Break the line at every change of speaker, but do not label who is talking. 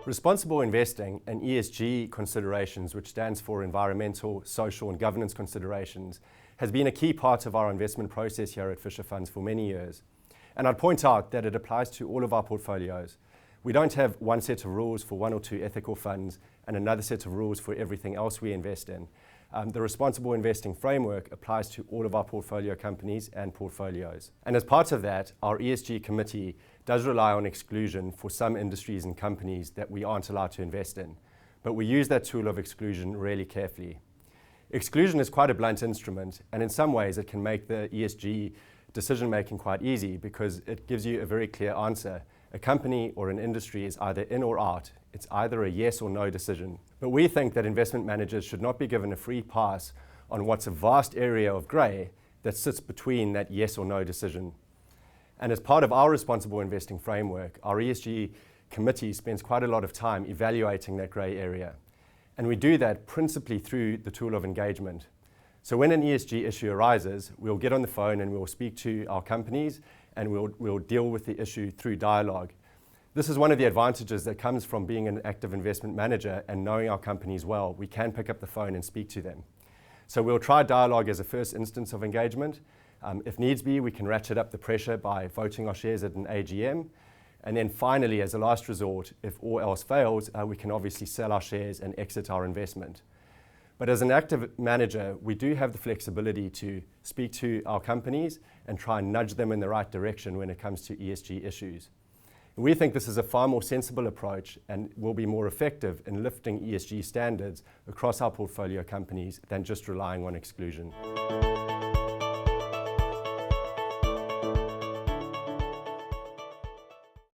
Responsible investing and ESG considerations, which stands for environmental, social and governance considerations, has been a key part of our investment process here at Fisher Funds for many years. And I'd point out that it applies to all of our portfolios. We don't have one set of rules for one or two ethical funds and another set of rules for everything else we invest in. The responsible investing framework applies to all of our portfolio companies and portfolios. And as part of that, our ESG committee does rely on exclusion for some industries and companies that we aren't allowed to invest in. But we use that tool of exclusion really carefully. Exclusion is quite a blunt instrument, and in some ways it can make the ESG decision-making quite easy because it gives you a very clear answer. A company or an industry is either in or out. It's either a yes or no decision. But we think that investment managers should not be given a free pass on what's a vast area of grey that sits between that yes or no decision. And as part of our responsible investing framework, our ESG committee spends quite a lot of time evaluating that grey area. And we do that principally through the tool of engagement. So when an ESG issue arises, we'll get on the phone and we'll speak to our companies and we'll deal with the issue through dialogue. This is one of the advantages that comes from being an active investment manager and knowing our companies well. We can pick up the phone and speak to them. So we'll try dialogue as a first instance of engagement. If needs be, we can ratchet up the pressure by voting our shares at an AGM. And then finally, as a last resort, if all else fails, we can obviously sell our shares and exit our investment. But as an active manager, we do have the flexibility to speak to our companies and try and nudge them in the right direction when it comes to ESG issues. And we think this is a far more sensible approach and will be more effective in lifting ESG standards across our portfolio companies than just relying on exclusion.